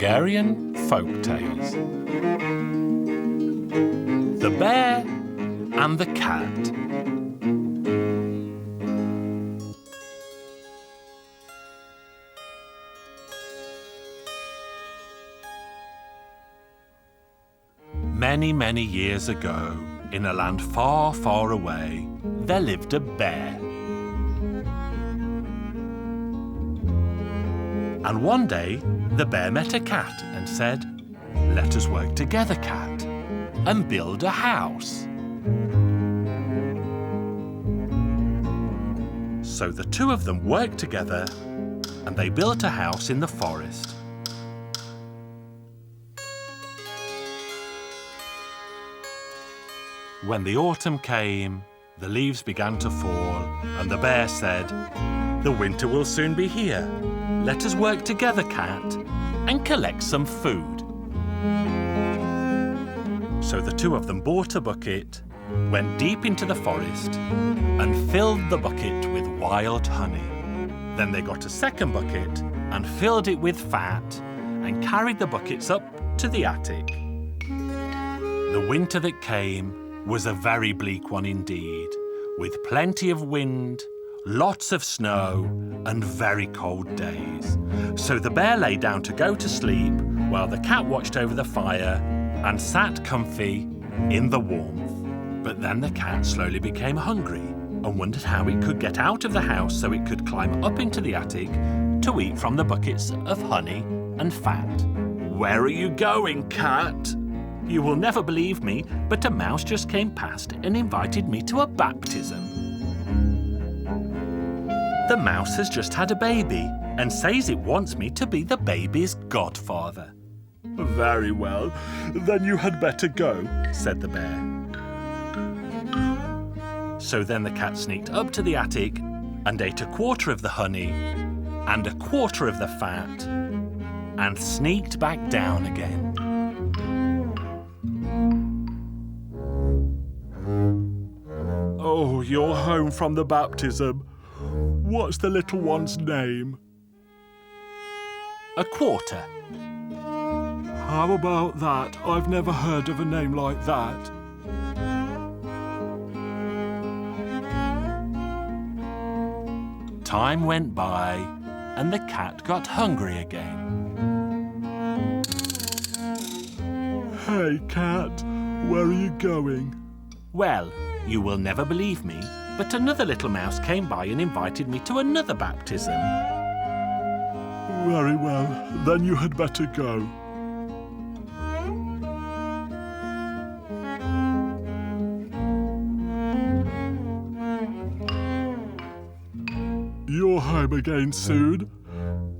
Hungarian Folk Tales. The Bear and the Cat. Many, many years ago, in a land far, far away, there lived a bear. And one day, the bear met a cat and said, "Let us work together, cat, and build a house." So the two of them worked together and they built a house in the forest. When the autumn came, the leaves began to fall, and the bear said, "The winter will soon be here. Let us work together, cat, and collect some food." So the two of them bought a bucket, went deep into the forest, and filled the bucket with wild honey. Then they got a second bucket and filled it with fat, and carried the buckets up to the attic. The winter that came was a very bleak one indeed, with plenty of wind, lots of snow, and very cold days. So the bear lay down to go to sleep, while the cat watched over the fire and sat comfy in the warmth. But then the cat slowly became hungry and wondered how it could get out of the house so it could climb up into the attic to eat from the buckets of honey and fat. "Where are you going, cat?" "You will never believe me, but a mouse just came past and invited me to a baptism." "The mouse has just had a baby and says it wants me to be the baby's godfather." "Very well, then you had better go," said the bear. So then the cat sneaked up to the attic and ate a quarter of the honey and a quarter of the fat and sneaked back down again. "Oh, you're home from the baptism. What's the little one's name?" "A quarter." "How about that? I've never heard of a name like that." Time went by and the cat got hungry again. "Hey, cat, where are you going?" "Well, you will never believe me, but another little mouse came by and invited me to another baptism." "Very well, then you had better go." "You're home again soon?"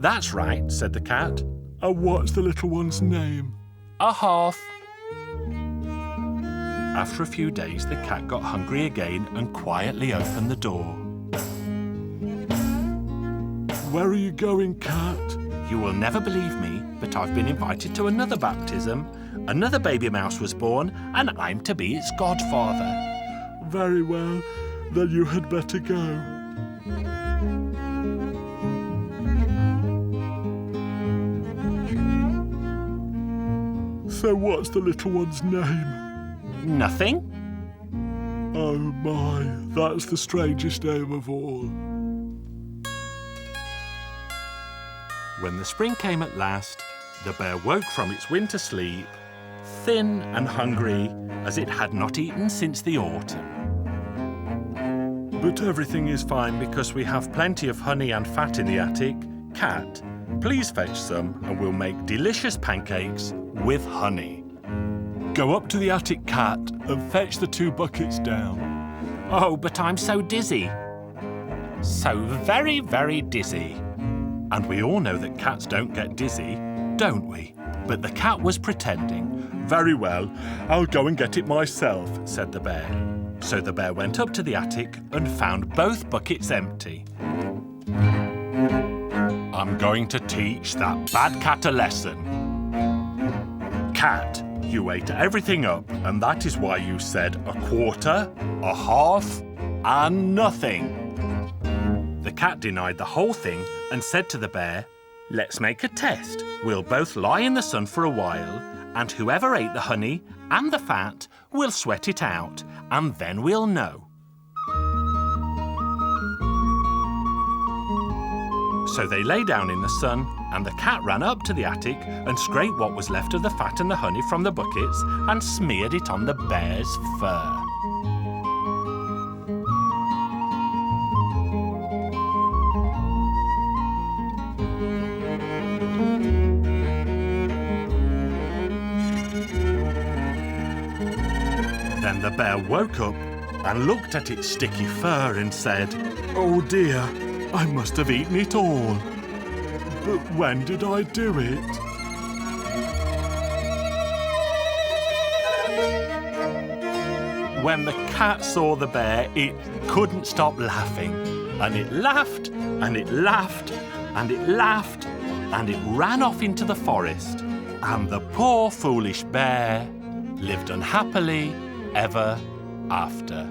"That's right," said the cat. "And what's the little one's name?" "A half." After a few days, the cat got hungry again and quietly opened the door. "Where are you going, cat?" "You will never believe me, but I've been invited to another baptism. Another baby mouse was born, and I'm to be its godfather." "Very well, then you had better go." "So what's the little one's name?" "Nothing." "Oh my, that's the strangest name of all." When the spring came at last, the bear woke from its winter sleep, thin and hungry as it had not eaten since the autumn. "But everything is fine because we have plenty of honey and fat in the attic. Cat, please fetch some and we'll make delicious pancakes with honey." "Go up to the attic, cat, and fetch the 2 buckets down." "Oh, but I'm so dizzy." So very, very dizzy. And we all know that cats don't get dizzy, don't we? But the cat was pretending. "Very well, I'll go and get it myself," said the bear. So the bear went up to the attic and found both buckets empty. "I'm going to teach that bad cat a lesson. Cat, you ate everything up, and that is why you said a quarter, a half, and nothing." The cat denied the whole thing and said to the bear, Let's make a test. We'll both lie in the sun for a while, and whoever ate the honey and the fat will sweat it out, and then we'll know. So they lay down in the sun, and the cat ran up to the attic and scraped what was left of the fat and the honey from the buckets and smeared it on the bear's fur. Then the bear woke up and looked at its sticky fur and said, "Oh dear, I must have eaten it all. But when did I do it?" When the cat saw the bear, it couldn't stop laughing. And it laughed, and it laughed, and it laughed, and it ran off into the forest. And the poor foolish bear lived unhappily ever after.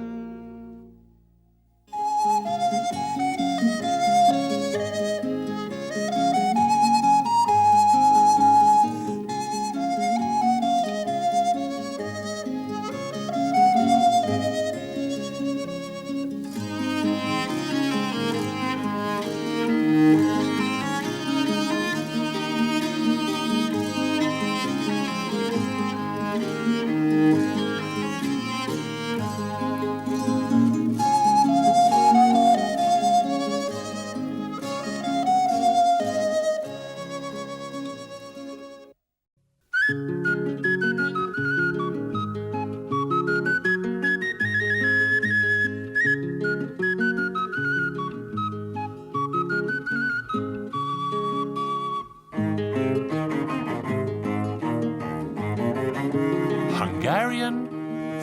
Hungarian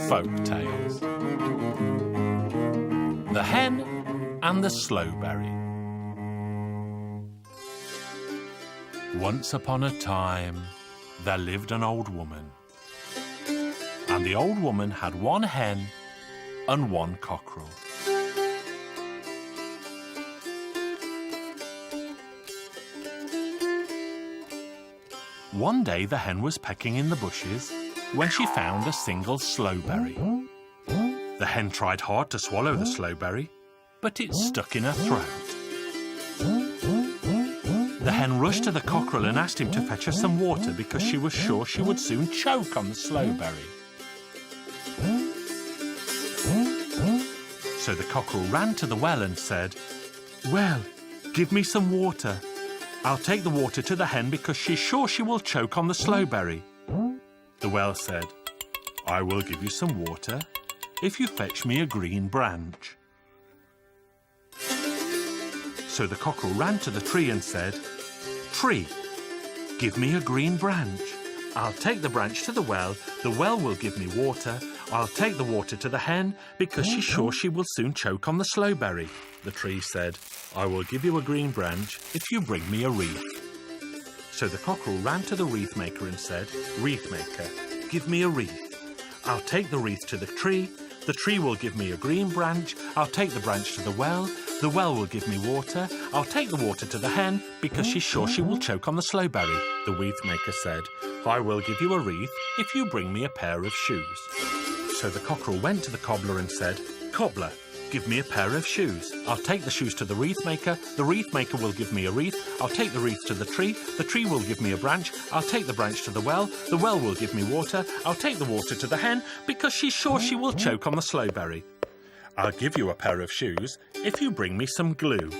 Folk Tales. The Hen and the Slowberry. Once upon a time, there lived an old woman. And the old woman had one hen and one cockerel. One day the hen was pecking in the bushes when she found a single slowberry. The hen tried hard to swallow the slowberry, but it stuck in her throat. The hen rushed to the cockerel and asked him to fetch her some water because she was sure she would soon choke on the slowberry. So the cockerel ran to the well and said, "Well, give me some water. I'll take the water to the hen because she's sure she will choke on the slowberry." The well said, "I will give you some water if you fetch me a green branch." So the cockerel ran to the tree and said, "Tree, give me a green branch. I'll take the branch to the well will give me water. I'll take the water to the hen because she's sure she will soon choke on the slowberry." The tree said, "I will give you a green branch if you bring me a wreath." So the cockerel ran to the wreath maker and said, "Wreath maker, give me a wreath. I'll take the wreath to the tree will give me a green branch. I'll take the branch to the well will give me water. I'll take the water to the hen because she's sure she will choke on the slowberry." The wreath maker said, "I will give you a wreath if you bring me a pair of shoes." So the cockerel went to the cobbler and said, "Cobbler, give me a pair of shoes. I'll take the shoes to the wreath maker will give me a wreath. I'll take the wreath to the tree will give me a branch. I'll take the branch to the well will give me water. I'll take the water to the hen because she's sure she will choke on the slowberry. I'll give you a pair of shoes if you bring me some glue."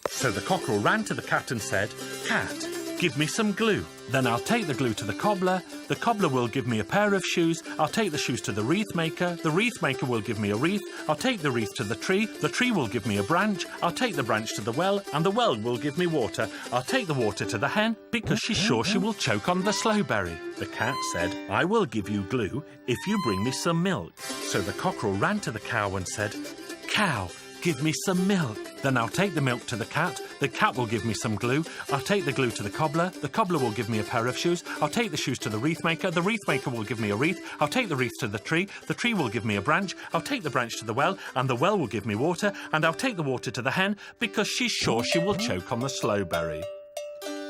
So the cockerel ran to the cat and said, "Cat, give me some glue. Then I'll take the glue to the cobbler will give me a pair of shoes. I'll take the shoes to the wreath maker will give me a wreath. I'll take the wreath to the tree will give me a branch. I'll take the branch to the well will give me water. I'll take the water to the hen because she's sure she will choke on the slowberry." The cat said, "I will give you glue if you bring me some milk." So the cockerel ran to the cow and said, "Cow, give me some milk. Then I'll take the milk to the cat will give me some glue. I'll take the glue to the cobbler will give me a pair of shoes. I'll take the shoes to the wreath maker will give me a wreath. I'll take the wreath to the tree will give me a branch. I'll take the branch to the well will give me water, and I'll take the water to the hen because she's sure she will choke on the slowberry."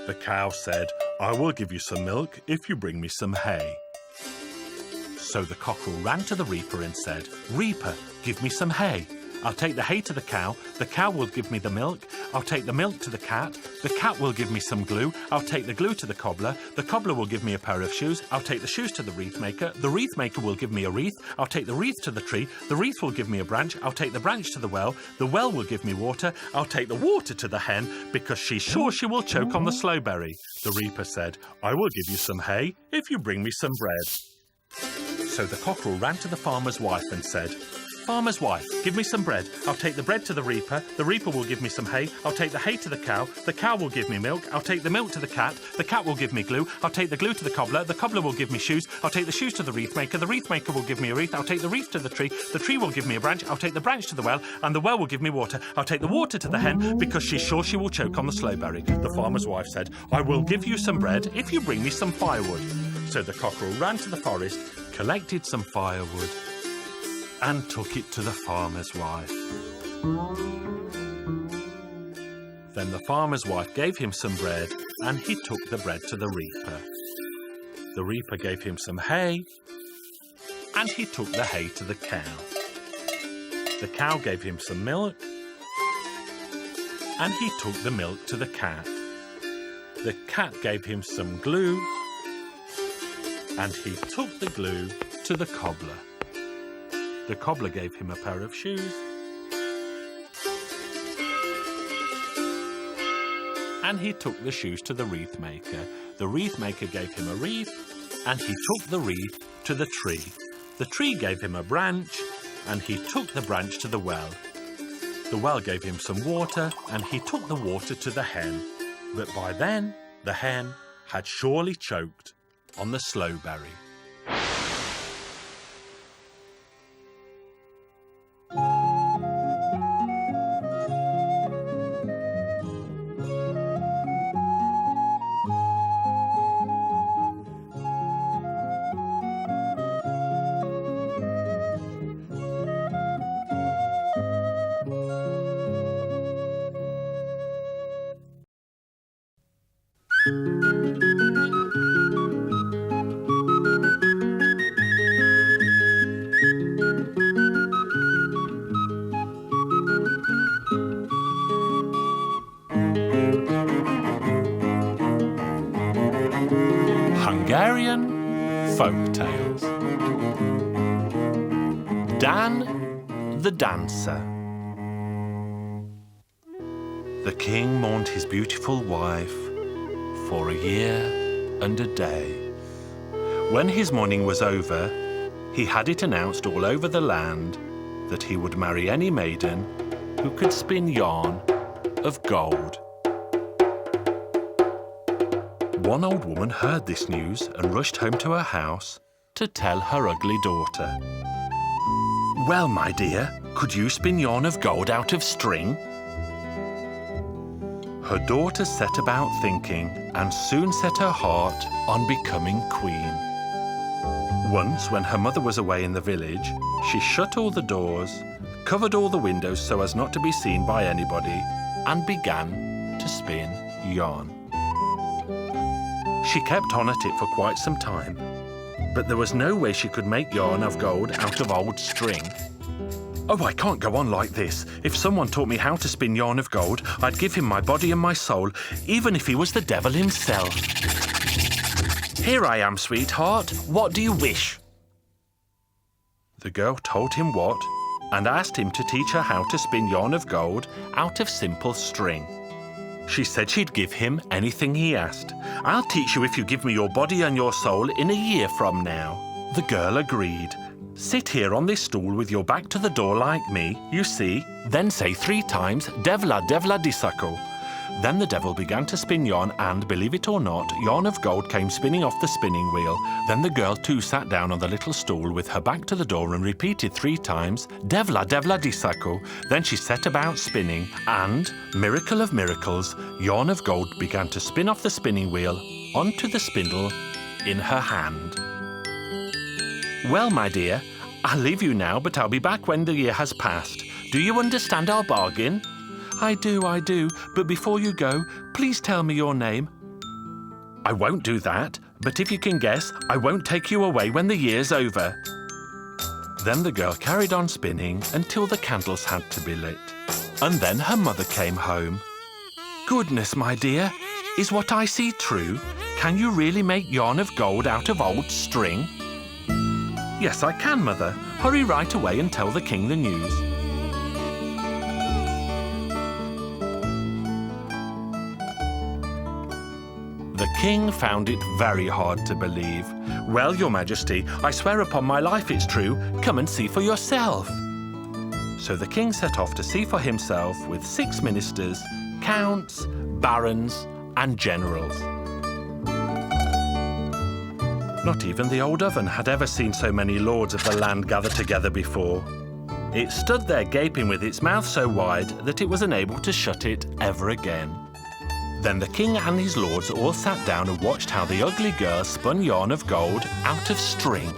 The cow said, "I will give you some milk if you bring me some hay." So the cockerel ran to the reaper and said, "Reaper, give me some hay. I'll take the hay to the cow will give me the milk, I'll take the milk to the cat will give me some glue, I'll take the glue to the cobbler will give me a pair of shoes, I'll take the shoes to the wreath maker will give me a wreath, I'll take the wreath to the tree will give me a branch, I'll take the branch to the well will give me water, I'll take the water to the hen, because she's sure she will choke on the slowberry." The reaper said, "I will give you some hay if you bring me some bread." So the cockerel ran to the farmer's wife and said, "Farmer's wife, give me some bread. I'll take the bread to the reaper will give me some hay, I'll take the hay to the cow will give me milk, I'll take the milk to the cat will give me glue, I'll take the glue to the cobbler will give me shoes, I'll take the shoes to the wreath maker will give me a wreath, I'll take the wreath to the tree will give me a branch, I'll take the branch to the well will give me water, I'll take the water to the hen, because she's sure she will choke on the slowberry." The farmer's wife said, "I will give you some bread if you bring me some firewood." So the cockerel ran to the forest, collected some firewood, and took it to the farmer's wife. Then the farmer's wife gave him some bread, and he took the bread to the reaper. The reaper gave him some hay, and he took the hay to the cow. The cow gave him some milk, and he took the milk to the cat. The cat gave him some glue, and he took the glue to the cobbler. The cobbler gave him a pair of shoes, and he took the shoes to the wreath maker. The wreath maker gave him a wreath, and he took the wreath to the tree. The tree gave him a branch, and he took the branch to the well. The well gave him some water, and he took the water to the hen. But by then, the hen had surely choked on the slowberry. Hungarian Folk Tales. Dan the Dancer. The king mourned his beautiful wife for a year and a day. When his mourning was over, he had it announced all over the land that he would marry any maiden who could spin yarn of gold. One old woman heard this news and rushed home to her house to tell her ugly daughter. "Well, my dear, could you spin yarn of gold out of string?" Her daughter set about thinking and soon set her heart on becoming queen. Once, when her mother was away in the village, she shut all the doors, covered all the windows so as not to be seen by anybody, and began to spin yarn. She kept on at it for quite some time, but there was no way she could make yarn of gold out of old string. "Oh, I can't go on like this. If someone taught me how to spin yarn of gold, I'd give him my body and my soul, even if he was the devil himself." "Here I am, sweetheart. What do you wish?" The girl told him what, and asked him to teach her how to spin yarn of gold out of simple string. She said she'd give him anything he asked. "I'll teach you if you give me your body and your soul in a year from now." The girl agreed. "Sit here on this stool with your back to the door like me, you see. Then say 3 times, Devla, Devla disako." Then the devil began to spin yarn and, believe it or not, yarn of gold came spinning off the spinning wheel. Then the girl too sat down on the little stool with her back to the door and repeated 3 times, Devla, Devla disako. Then she set about spinning and, miracle of miracles, yarn of gold began to spin off the spinning wheel onto the spindle in her hand. "Well, my dear, I'll leave you now, but I'll be back when the year has passed. Do you understand our bargain?" I do, but before you go, please tell me your name." I won't do that, but if you can guess, I won't take you away when the year's over. Then the girl carried on spinning until the candles had to be lit. And then her mother came home. Goodness, my dear, is what I see true? Can you really make yarn of gold out of old string? Yes, I can, Mother. Hurry right away and tell the king the news. The king found it very hard to believe. Well, Your Majesty, I swear upon my life it's true. Come and see for yourself. So the king set off to see for himself with 6 ministers, counts, barons, and generals. Not even the old oven had ever seen so many lords of the land gather together before. It stood there gaping with its mouth so wide that it was unable to shut it ever again. Then the king and his lords all sat down and watched how the ugly girl spun yarn of gold out of string.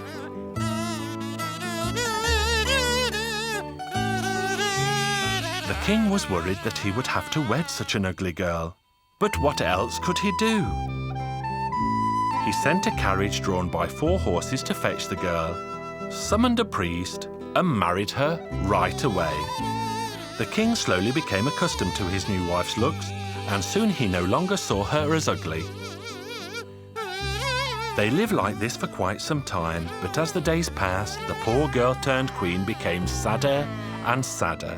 The king was worried that he would have to wed such an ugly girl. But what else could he do? He sent a carriage drawn by 4 horses to fetch the girl, summoned a priest, and married her right away. The king slowly became accustomed to his new wife's looks, and soon he no longer saw her as ugly. They lived like this for quite some time, but as the days passed, the poor girl turned queen became sadder and sadder.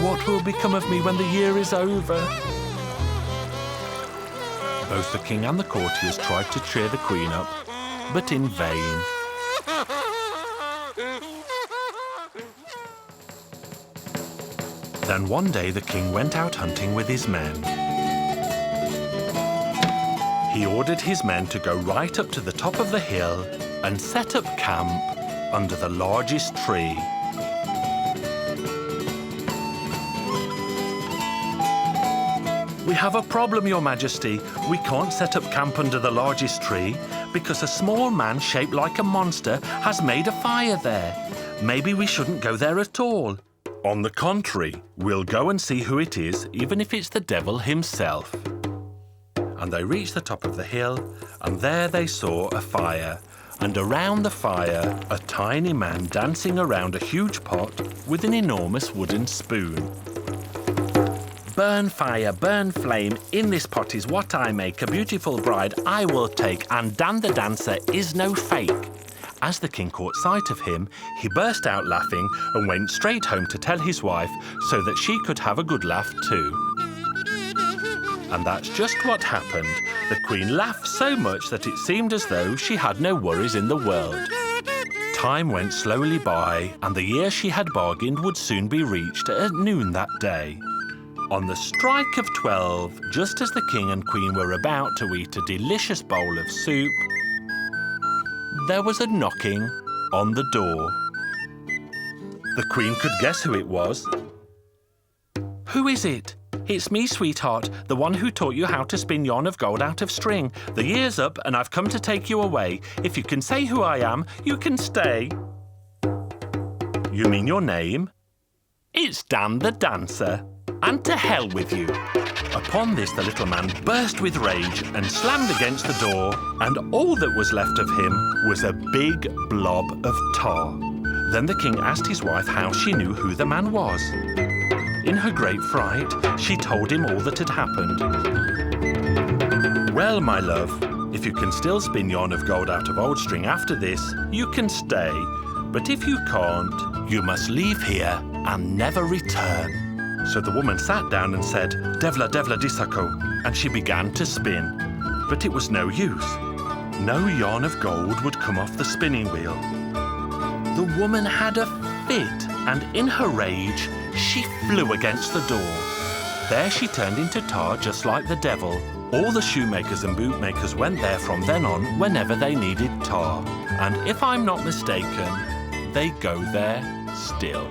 What will become of me when the year is over? Both the king and the courtiers tried to cheer the queen up, but in vain. Then one day the king went out hunting with his men. He ordered his men to go right up to the top of the hill and set up camp under the largest tree. We have a problem, Your Majesty. We can't set up camp under the largest tree because a small man shaped like a monster has made a fire there. Maybe we shouldn't go there at all. On the contrary, we'll go and see who it is, even if it's the devil himself. And they reached the top of the hill, and there they saw a fire, and around the fire, a tiny man dancing around a huge pot with an enormous wooden spoon. Burn fire, burn flame, in this pot is what I make, a beautiful bride I will take, and Dan the dancer is no fake. As the king caught sight of him, he burst out laughing and went straight home to tell his wife so that she could have a good laugh too. And that's just what happened. The queen laughed so much that it seemed as though she had no worries in the world. Time went slowly by, and the year she had bargained would soon be reached at noon that day. On the strike of 12, just as the king and queen were about to eat a delicious bowl of soup, there was a knocking on the door. The queen could guess who it was. Who is it? It's me, sweetheart, the one who taught you how to spin yarn of gold out of string. The year's up and I've come to take you away. If you can say who I am, you can stay. You mean your name? It's Dan the Dancer. And to hell with you. Upon this, the little man burst with rage and slammed against the door, and all that was left of him was a big blob of tar. Then the king asked his wife how she knew who the man was. In her great fright, she told him all that had happened. Well, my love, if you can still spin yarn of gold out of old string after this, you can stay. But if you can't, you must leave here and never return. So the woman sat down and said, Devla, devla disako, and she began to spin. But it was no use. No yarn of gold would come off the spinning wheel. The woman had a fit, and in her rage, she flew against the door. There she turned into tar just like the devil. All the shoemakers and bootmakers went there from then on whenever they needed tar. And if I'm not mistaken, they go there still.